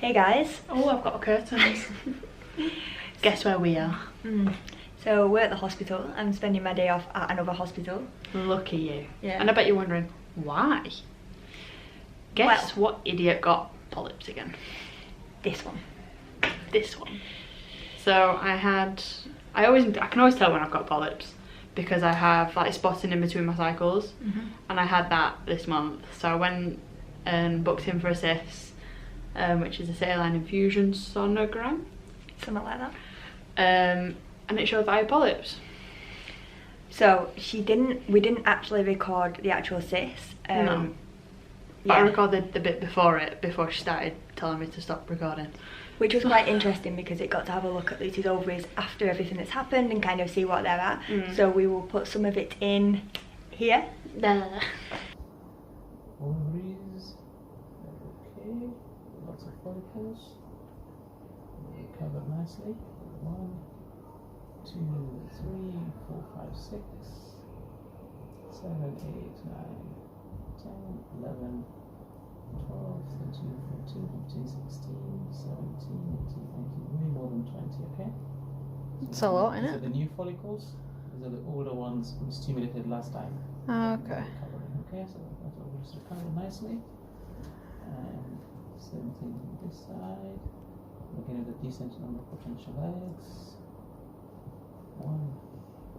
Hey guys. Oh, I've got curtains. Guess where we are? So we're at the hospital. I'm spending my day off at another hospital. Lucky you. Yeah. And I bet you're wondering, why? Guess what idiot got polyps again? This one. This one. So I can always tell when I've got polyps because I have like spotting in between my cycles, and I had that this month. So I went and booked in for a cyst, which is a saline infusion sonogram, Something like that. and it showed that I had polyps. So we didn't actually record the actual cyst. No. But I recorded the bit before she started telling me to stop recording. Which was quite interesting because it got to have a look at Lucy's ovaries after everything that's happened and kind of see what they're at. So we will put some of it in here. Ovaries, okay, lots of follicles, they covered nicely. 1, 2, 3, 4, 5, 6, 7, 8, 9, 10, 11, 12, 13, 14, 15, 16, 17, 18, 19, way more than 20, okay? It's a lot, isn't These it? are the new follicles, these are the older ones we stimulated last time. Oh, okay. Okay, so that will just recover nicely. And same thing on this side. Looking at a decent number of potential eggs. 1,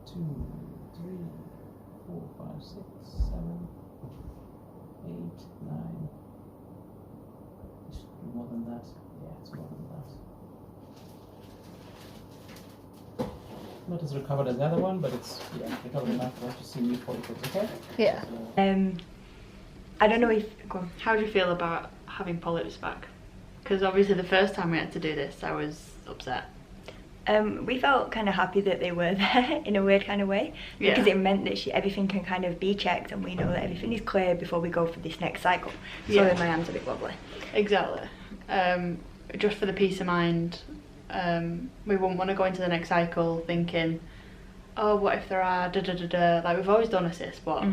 2, 3, 4, 5, 6, 7, 8, 9. It should be more than that. Yeah, it's more than that. Not as recovered as the other one, but it's recovered enough for us to see new follicles, okay? Yeah. So, I don't know if... Go on. How do you feel about having polyps back? Because obviously the first time we had to do this, I was upset. We felt kind of happy that they were there in a weird kind of way, because it meant that everything can kind of be checked and we know that everything is clear before we go for this next cycle. So my hand's a bit wobbly. Exactly. Just for the peace of mind, we wouldn't want to go into the next cycle thinking, oh, what if there are da-da-da-da. Like, we've always done a cyst, but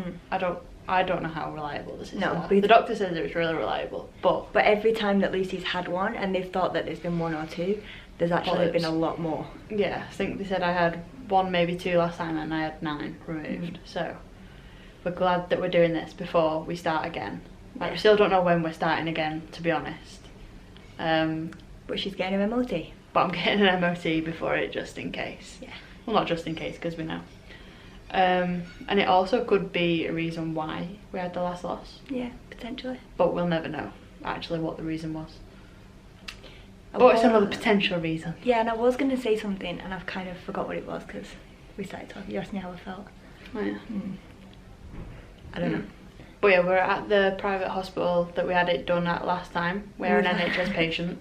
I don't know how reliable this is. No, the doctor says it's really reliable, but every time that Lucy's had one and they've thought that there's been 1 or 2, there's actually been a lot more. Yeah, I think they said I had 1, maybe 2 last time, and I had 9 removed. So we're glad that we're doing this before we start again. Like, we still don't know when we're starting again, to be honest. But she's getting an MOT. But I'm getting an MOT before it, just in case. Yeah. Well, not just in case, because we know. And it also could be a reason why we had the last loss. Yeah, potentially. But we'll never know actually what the reason was. But it's another potential reason. Yeah, and I was going to say something and I've kind of forgot what it was because we started talking. You asked me how I felt. Oh, yeah. I don't know. But yeah, we're at the private hospital that we had it done at last time. We're an NHS patient.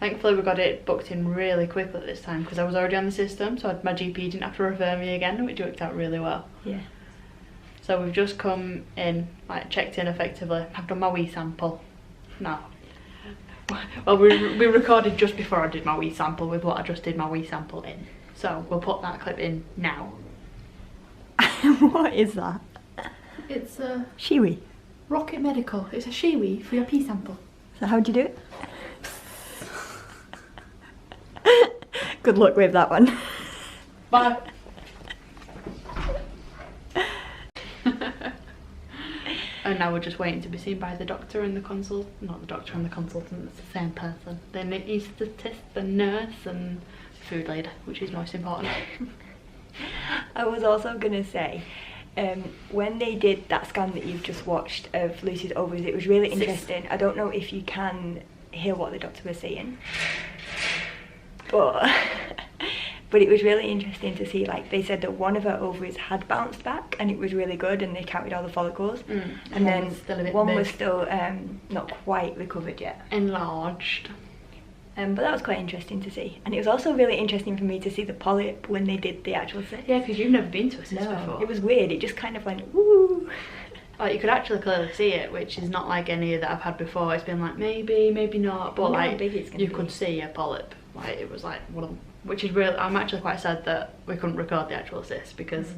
Thankfully we got it booked in really quickly this time because I was already on the system, so my GP didn't have to refer me again, which worked out really well. Yeah. So we've just come in, like, checked in effectively. I've done my wee sample. No. Well, we recorded just before I did my wee sample with what I just did my wee sample in. So we'll put that clip in now. What is that? It's a Shiwi. Rocket Medical. It's a Shiwi for your pee sample. So how'd you do it? Good luck with that one. Bye. And now we're just waiting to be seen by the doctor and the not the doctor and the consultant, it's the same person. The anaesthetist, the nurse and the food leader, which is most important. I was also going to say, when they did that scan that you've just watched of Lucy's ovaries, it was really interesting. I don't know if you can hear what the doctor was saying, but it was really interesting to see, like, they said that one of her ovaries had bounced back and it was really good and they counted all the follicles, and then one was still not quite recovered yet. Enlarged. But that was quite interesting to see, and it was also really interesting for me to see the polyp when they did the actual cyst. Yeah, because you've never been to a cyst before. It was weird, it just kind of went woo. Like, you could actually clearly see it, which is not like any that I've had before. It's been like maybe, maybe not, but like you could see a polyp. Like, it was like one of them, which is real. I'm actually quite sad that we couldn't record the actual cyst because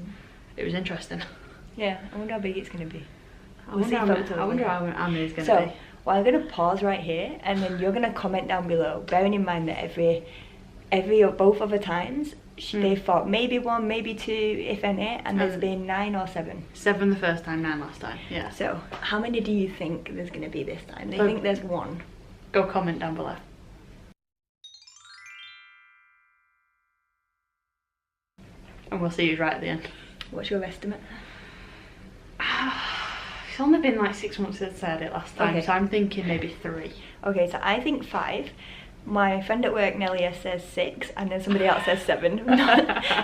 it was interesting. Yeah, I wonder how big it's going to be. I wonder how many it's going to be. Well, I'm going to pause right here and then you're going to comment down below, bearing in mind that both other times they thought maybe 1, maybe 2, if any, and there's been 9 or 7. 7 the first time, 9 last time, yeah. So how many do you think there's going to be this time? They think there's 1. Go comment down below. And we'll see you right at the end. What's your estimate? It's only been like 6 months since I had it last time, so I'm thinking maybe 3. Okay, so I think 5. My friend at work, Nelia, says 6, and then somebody else says 7. Not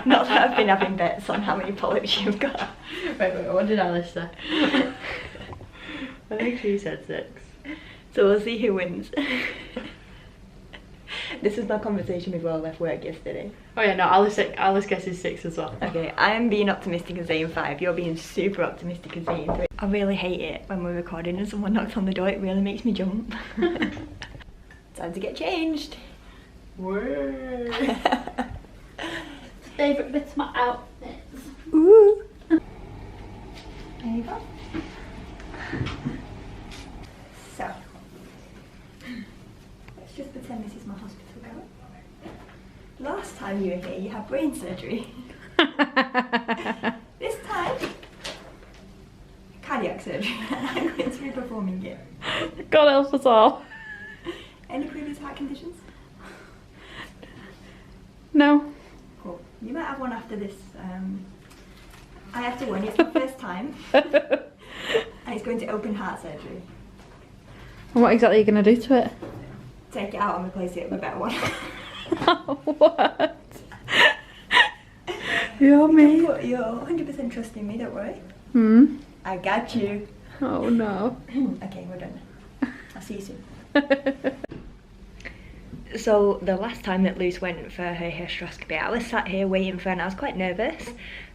that I've been having bets on how many polyps you've got. Wait, what did Alice say? I think she said 6. So we'll see who wins. This was my conversation before I left work yesterday. Oh yeah, no, Alice guesses 6 as well. Okay, I'm being optimistic and saying 5. You're being super optimistic and saying 3. I really hate it when we're recording and someone knocks on the door. It really makes me jump. Time to get changed. Whoa. Favourite bits of my outfits. Ooh. There you go. So, let's just pretend this is my hospital gown. Last time you were here, you had brain surgery. This time, cardiac surgery. And I'm going to be performing it. God help us all. Any previous heart conditions? No. Cool. You might have one after this. I have to warn you, it's my first time. And it's going to open heart surgery. And what exactly are you going to do to it? Take it out and replace it with a better one. What? You're me. You're 100% trust in me, don't worry. Hmm? I got you. Oh no. Okay, we're done. I'll see you soon. So the last time that Luce went for her hysteroscopy, I was sat here waiting for her and I was quite nervous.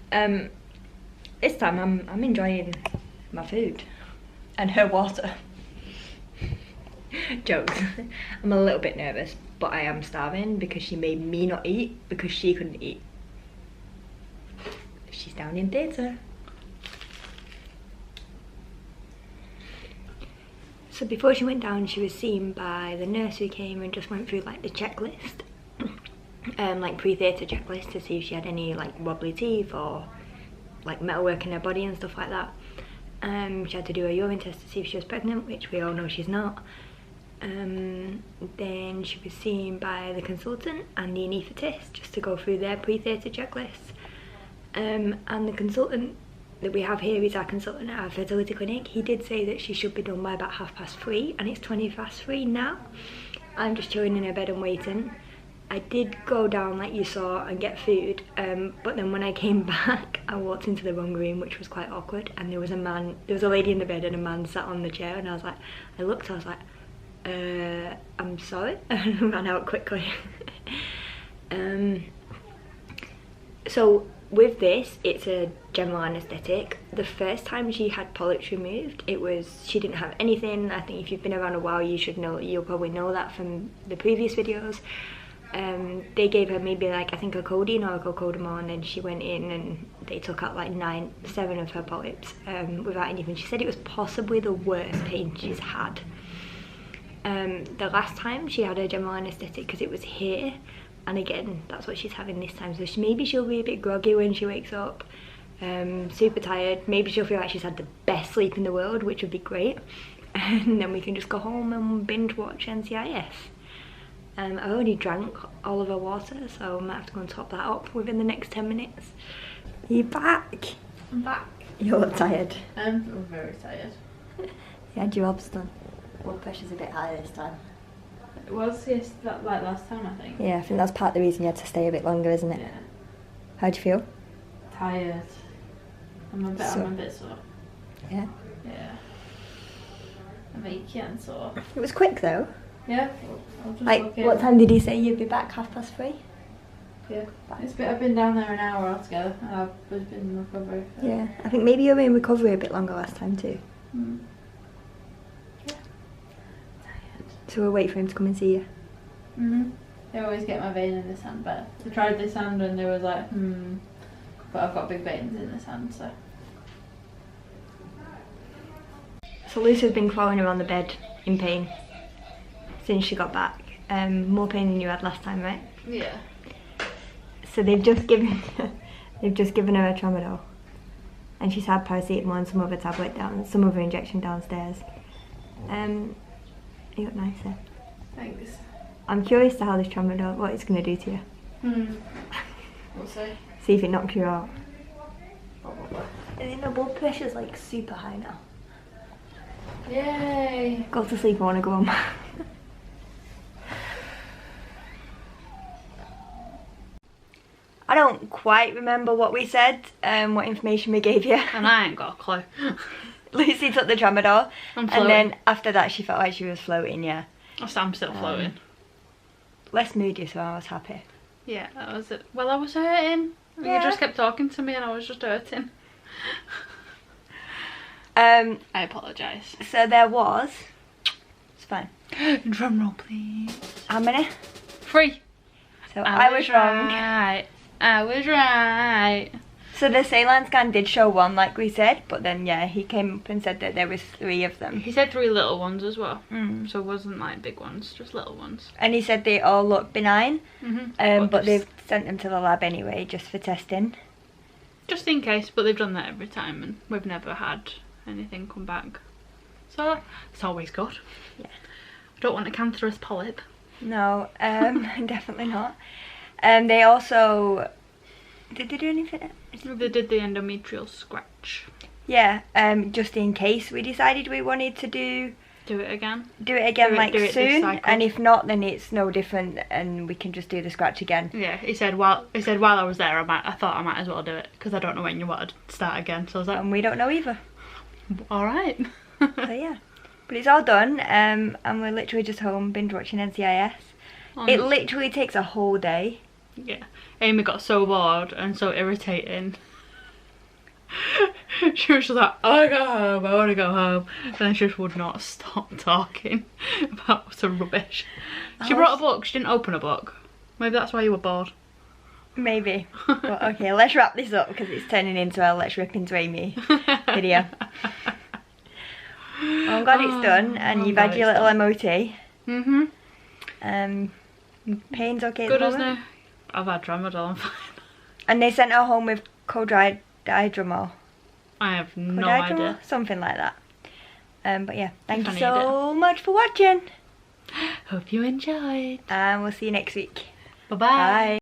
This time I'm enjoying my food and her water. Jokes. I'm a little bit nervous, but I am starving because she made me not eat because she couldn't eat. She's down in theatre. So before she went down, she was seen by the nurse who came and just went through like the checklist, like pre-theatre checklist to see if she had any like wobbly teeth or like metalwork in her body and stuff like that. She had to do a urine test to see if she was pregnant, which we all know she's not. Then she was seen by the consultant and the anaesthetist just to go through their pre-theatre checklists. And the consultant that we have here is our consultant at our fertility clinic. He did say that she should be done by about 3:30 and it's 3:20 now. I'm just chilling in her bed and waiting. I did go down like you saw and get food, but then when I came back I walked into the wrong room, which was quite awkward, and there was a lady in the bed and a man sat on the chair, and I was like, I was like, I'm sorry, and ran out quickly. So with this, it's a general anaesthetic. The first time she had polyps removed, she didn't have anything. I think if you've been around a while, you'll probably know that from the previous videos. They gave her maybe like, I think a codeine or a cocodamol, and then she went in and they took out like 7 of her polyps without anything. She said it was possibly the worst pain she's had. The last time she had a general anaesthetic because it was here, and again that's what she's having this time, so maybe she'll be a bit groggy when she wakes up, super tired. Maybe she'll feel like she's had the best sleep in the world, which would be great, and then we can just go home and binge watch NCIS. I've already drank all of her water, so I might have to go and top that up within the next 10 minutes. You're back. I'm back. You're tired. I'm very tired. You had your obs done. Blood pressure's a bit higher this time. It was, yes, like last time, I think. Yeah, I think that's part of the reason you had to stay a bit longer, isn't it? Yeah. How'd you feel? Tired. I'm a bit sore. Yeah? Yeah. I'm achy and sore. It was quick though. Yeah. I'll just Like, what time did he say you'd be back? 3:30? Yeah. I've been down there an hour altogether, and I've been in recovery. Yeah, I think maybe you were in recovery a bit longer last time too. Mm. So we'll wait for him to come and see you. They always get my vein in this hand, but they tried this hand and they was like, but I've got big veins in this hand, so. So Lucy's been crawling around the bed in pain since she got back. More pain than you had last time, right? Yeah. So they've just given her a tramadol, and she's had paracetamol and some other tablet some other injection downstairs. You look nicer. Thanks. I'm curious to how this tramadol, what it's going to do to you. We'll see. See if it knocks you out. I think my blood pressure's like super high now. Yay! Go to sleep, I want to go home. I don't quite remember what we said, what information we gave you. And I ain't got a clue. Lucy took the tramadol, I'm and floating. then after that she felt like she was floating, yeah. I'm still floating. Less moody, so I was happy. Yeah, that was it. Well, I was hurting. Yeah. You just kept talking to me and I was just hurting. I apologise. So there was... It's fine. Drum roll, please. How many? 3. So I was wrong. Right. I was right. So the saline scan did show 1, like we said, but then yeah, he came up and said that there was 3 of them. He said 3 little ones as well. Mm. So it wasn't like big ones, just little ones. And he said they all look benign, but just, they've sent them to the lab anyway, just for testing. Just in case, but they've done that every time and we've never had anything come back. So it's always good. Yeah. I don't want a cancerous polyp. No, definitely not. They also... Did they do anything? They did the endometrial scratch. Yeah, just in case we decided we wanted to do it again. Do it again, do it soon, this cycle. and if not, then it's no different, and we can just do the scratch again. Yeah, he said while I was there, I thought I might as well do it because I don't know when you want to start again. So I was like, And we don't know either. all right. So yeah, but it's all done, and we're literally just home binge watching NCIS. It literally takes a whole day. Yeah, Amy got so bored and so irritating. She was just like, I want to go home, I want to go home. And then she just would not stop talking about some rubbish. She brought a book, she didn't open a book. Maybe that's why you were bored. Maybe. But okay, let's wrap this up because it's turning into a let's rip into Amy video. Well, I'm glad it's done, and you've had your little MOT. Pain's okay at Good, the isn't moment? it? I've had tramadol, I'm fine. And they sent her home with codridromol. I have no idea. Something like that. But yeah, thank you I need so much for watching. Hope you enjoyed. And we'll see you next week. Bye-bye. Bye.